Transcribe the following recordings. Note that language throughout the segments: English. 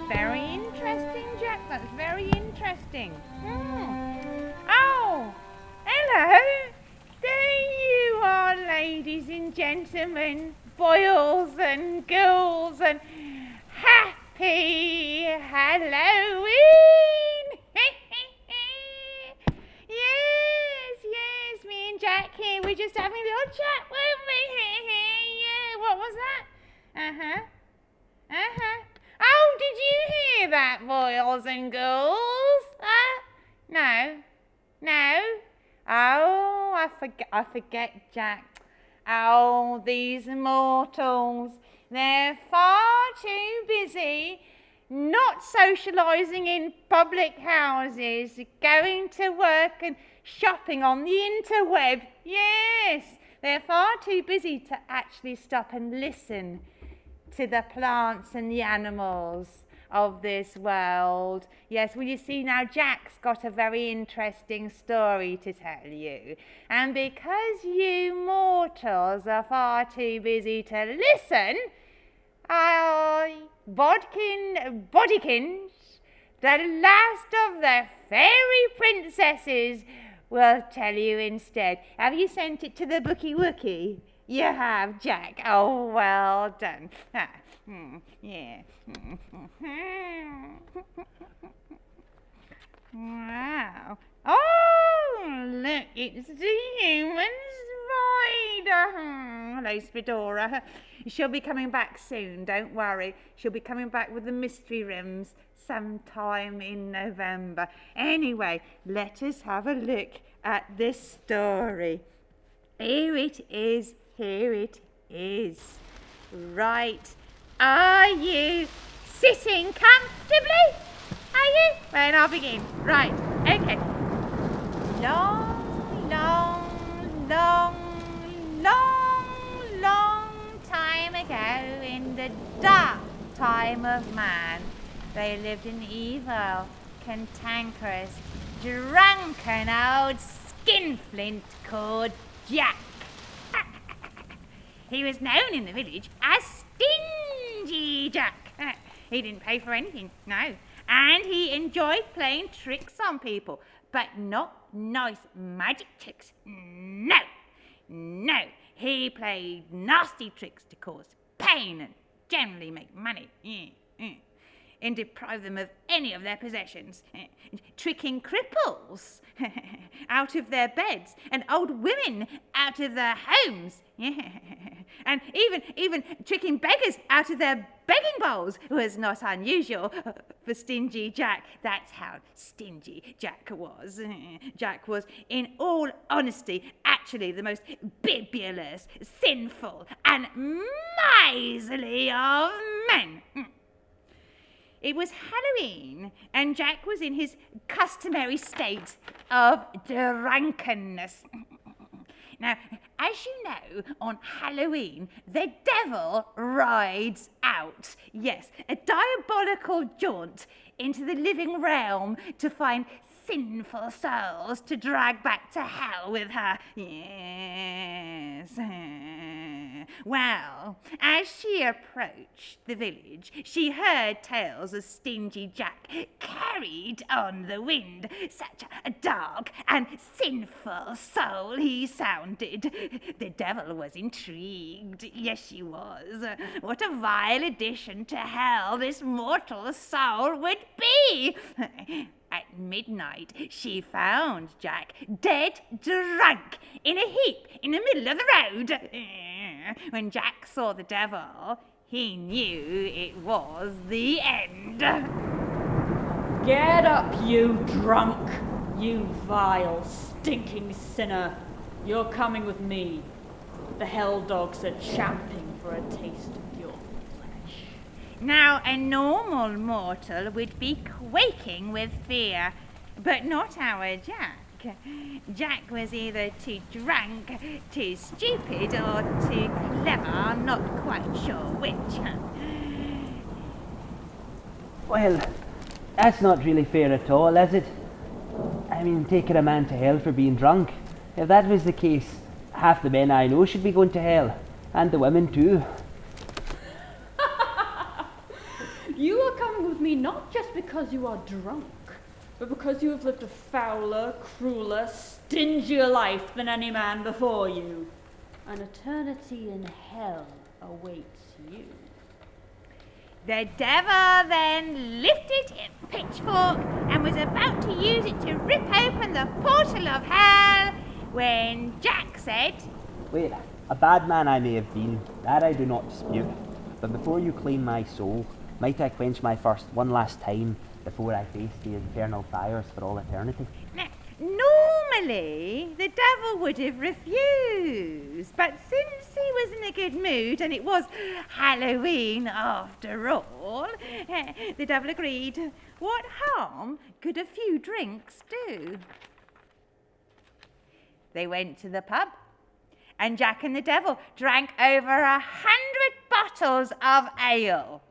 very interesting, Jack. That's very interesting. Oh, hello. There you are, ladies and gentlemen, boys and girls, and happy Halloween! Yes, me and Jack here. We're just having a little chat, weren't we? Yeah, what was that? Oh, did you hear that, boys and girls? No. Oh, I forget, Jack. Oh, these mortals. They're far too busy not socialising in public houses, going to work and shopping on the interweb. Yes, they're far too busy to actually stop and listen to the plants and the animals of this world. Yes, well, you see now, Jack's got a very interesting story to tell you. And because you mortals are far too busy to listen, Bodkin Bodikins, the last of the fairy princesses, will tell you instead. Have you sent it to the Bookie Wookie? You have, Jack. Oh, well done. Yeah. Wow. Oh, look, it's the human spider. Hello, Spidora. She'll be coming back soon, don't worry. She'll be coming back with the mystery rooms sometime in November. Anyway, let us have a look at this story. Here it is. Right. Are you sitting comfortably? Are you? Well, I'll begin. Right. Okay. Long time ago, in the dark time of man, they lived an evil, cantankerous, drunken old skinflint called Jack. He was known in the village as Stingy Jack. He didn't pay for anything, no. And he enjoyed playing tricks on people, but not nice magic tricks. No. He played nasty tricks to cause pain and generally make money. And deprive them of any of their possessions, tricking cripples out of their beds and old women out of their homes, and even tricking beggars out of their begging bowls was not unusual for Stingy Jack. That's how stingy Jack was. Jack was, in all honesty, actually the most bibulous, sinful and miserly of men. It was Halloween, and Jack was in his customary state of drunkenness. Now, as you know, on Halloween, the devil rides out. Yes, a diabolical jaunt into the living realm to find sinful souls to drag back to hell with her. Yes. Well, as she approached the village, she heard tales of Stingy Jack carried on the wind. Such a dark and sinful soul he sounded. The devil was intrigued. Yes, she was. What a vile addition to hell this mortal soul would be. At midnight, she found Jack dead drunk in a heap in the middle of the road. When Jack saw the devil, he knew it was the end. Get up, you drunk, you vile, stinking sinner. You're coming with me. The hell dogs are champing for a taste of your flesh. Now, a normal mortal would be quaking with fear, but not our Jack. Jack was either too drunk, too stupid, or too clever. I'm not quite sure which. Well, that's not really fair at all, is it? I mean, taking a man to hell for being drunk. If that was the case, half the men I know should be going to hell, and the women too. You are coming coming with me not just because you are drunk, but because you have lived a fouler, crueler, stingier life than any man before you. An eternity in hell awaits you. The devil then lifted a pitchfork and was about to use it to rip open the portal of hell when Jack said, Wait, a bad man I may have been, that I do not dispute. But before you claim my soul, might I quench my thirst one last time before I face the infernal fires for all eternity? Now, normally the devil would have refused, but since he was in a good mood and it was Halloween after all, the devil agreed. What harm could a few drinks do? They went to the pub, and Jack and the devil drank over 100 bottles of ale.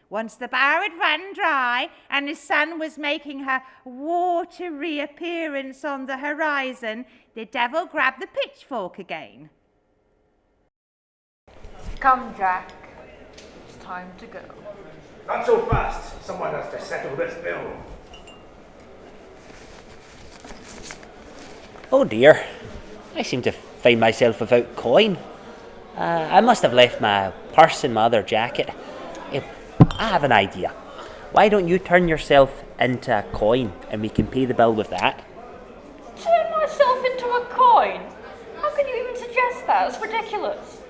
Once the bar had run dry and the sun was making her watery appearance on the horizon, the devil grabbed the pitchfork again. Come, Jack. It's time to go. Not so fast. Someone has to settle this bill. Oh dear, I seem to find myself without coin. I must have left my purse in my other jacket. I have an idea. Why don't you turn yourself into a coin and we can pay the bill with that? Turn myself into a coin? How can you even suggest that? It's ridiculous.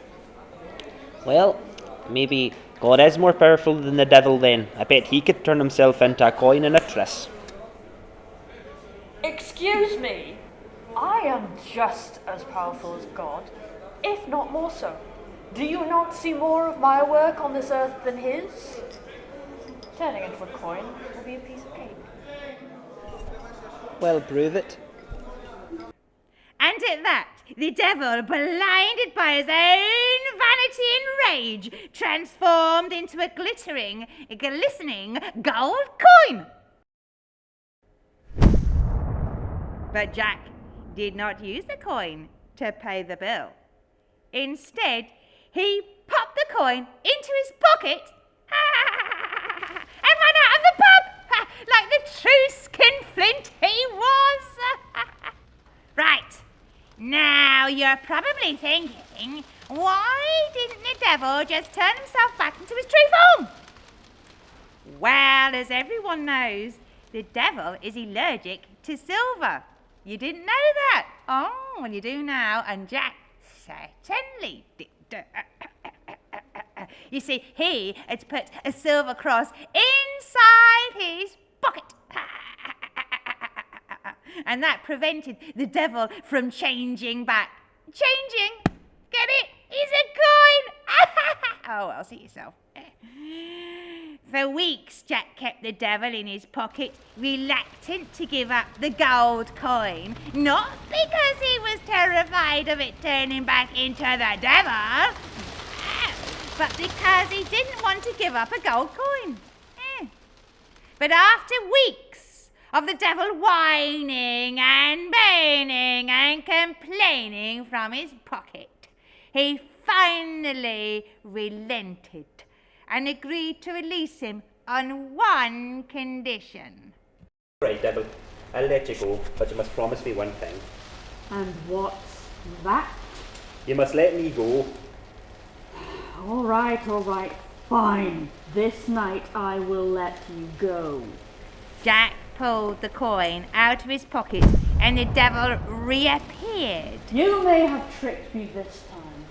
Well, maybe God is more powerful than the devil then. I bet he could turn himself into a coin in a triss. Excuse me. I am just as powerful as God, if not more so. Do you not see more of my work on this earth than his? Turning into a coin will be a piece of cake. Well, prove it. And at that, the devil, blinded by his own vanity and rage, transformed into a glistening gold coin. But Jack did not use the coin to pay the bill. Instead, he popped the coin into his pocket and ran out of the pub like the true skinflint he was. Right, now you're probably thinking, why didn't the devil just turn himself back into his true form? Well, as everyone knows, the devil is allergic to silver. You didn't know that? Oh, well you do now, and Jack certainly did. You see, he had put a silver cross inside his pocket. And that prevented the devil from changing back. Changing? Get it? He's a coin! Oh, well, see yourself. For weeks, Jack kept the devil in his pocket, reluctant to give up the gold coin. Not because he was terrified of it turning back into the devil, but because he didn't want to give up a gold coin. But after weeks of the devil whining and moaning and complaining from his pocket, he finally relented and agreed to release him on one condition. Right, devil, I'll let you go, but you must promise me one thing. And what's that? You must let me go. All right, fine. This night I will let you go. Jack pulled the coin out of his pocket and the devil reappeared. You may have tricked me this time,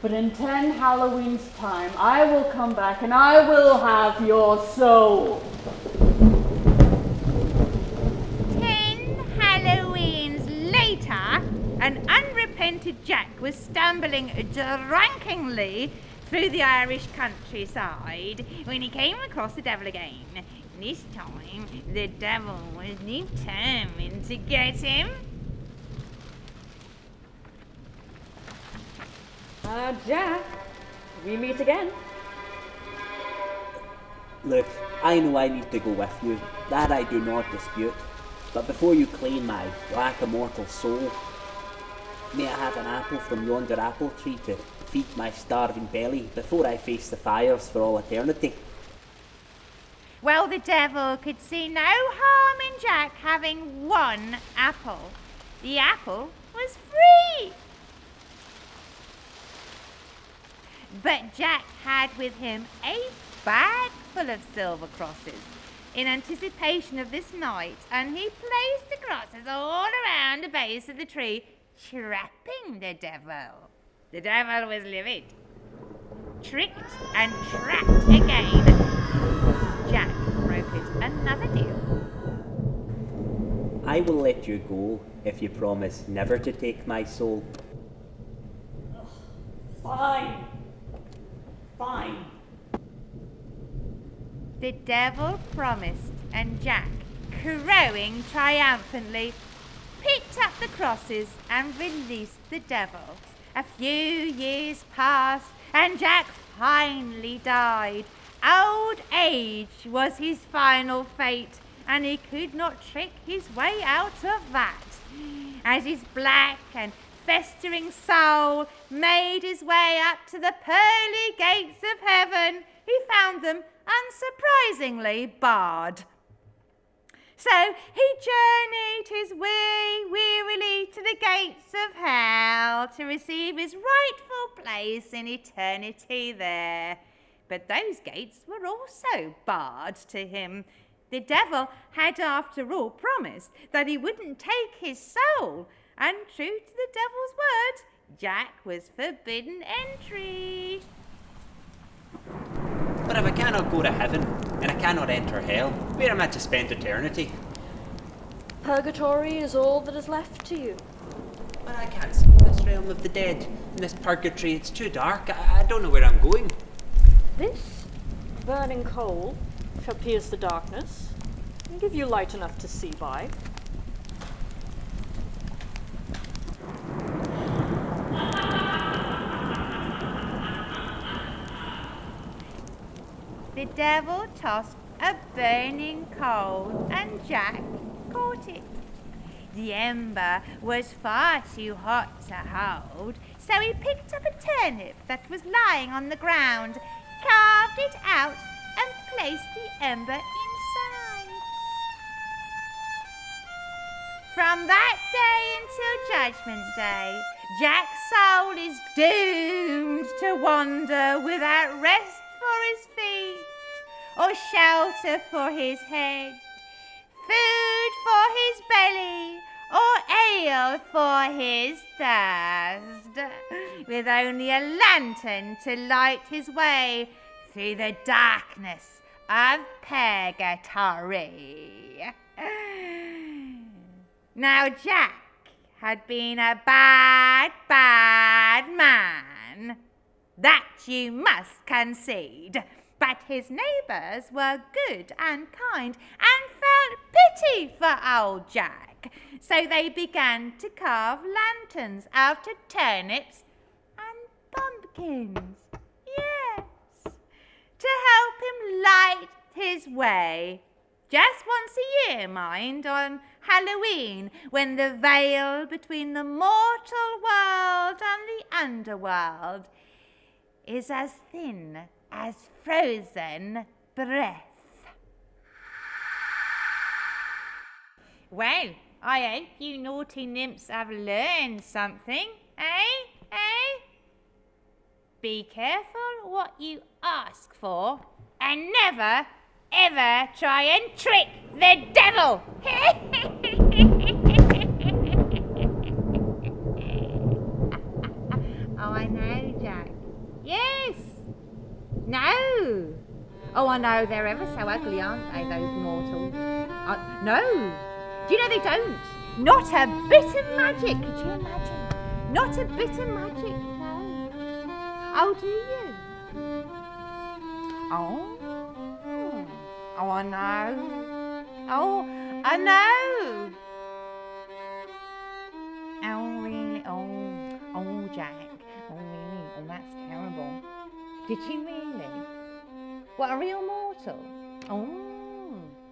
but in 10 Halloweens' time, I will come back and I will have your soul. 10 Halloweens later, an unrepented Jack was stumbling drunkenly through the Irish countryside when he came across the devil again. This time, the devil was determined to get him. Jack, we meet again. Look, I know I need to go with you. That I do not dispute. But before you claim my black immortal soul, may I have an apple from yonder apple tree to feed my starving belly before I face the fires for all eternity? Well, the devil could see no harm in Jack having one apple. The apple was free. But Jack had with him a bag full of silver crosses in anticipation of this night, and he placed the crosses all around the base of the tree, trapping the devil. The devil was livid. Tricked and trapped again. Jack brokered another deal. I will let you go if you promise never to take my soul. Fine. Fine. The devil promised, and Jack, crowing triumphantly, picked up the crosses and released the devil. A few years passed, and Jack finally died. Old age was his final fate, and he could not trick his way out of that. As his black and festering soul made his way up to the pearly gates of heaven, he found them unsurprisingly barred. So he journeyed his way wearily to the gates of hell to receive his rightful place in eternity there. But those gates were also barred to him. The devil had after all promised that he wouldn't take his soul, and true to the devil's word, Jack was forbidden entry. But if I cannot go to heaven, and I cannot enter hell, where am I to spend eternity? Purgatory is all that is left to you. But I can't see this realm of the dead. In this purgatory, it's too dark. I don't know where I'm going. This burning coal shall pierce the darkness and give you light enough to see by. The devil tossed a burning coal, and Jack caught it. The ember was far too hot to hold, so he picked up a turnip that was lying on the ground, carved it out, and placed the ember inside. From that day until Judgment Day, Jack's soul is doomed to wander without rest for his feet, or shelter for his head, food for his belly, or ale for his thirst, with only a lantern to light his way through the darkness of purgatory. Now Jack had been a bad, bad man. That you must concede. But his neighbours were good and kind and felt pity for old Jack. So they began to carve lanterns out of turnips and pumpkins. Yes, to help him light his way. Just once a year, mind, on Halloween, when the veil between the mortal world and the underworld is as thin as frozen breath. Well, I hope you naughty nymphs have learned something, eh? Be careful what you ask for, and never, ever try and trick the devil. Oh, I know, Jack. Yes. No. Oh, I know, they're ever so ugly, aren't they, those mortals? No. Do you know they don't? Not a bit of magic, could you imagine? Not a bit of magic, no. Oh, do you? Oh. Oh, I know. Oh, I know. Oh, really? Oh, Jack. Oh, really? Oh, that's terrible. Did she really? What, a real mortal? Oh.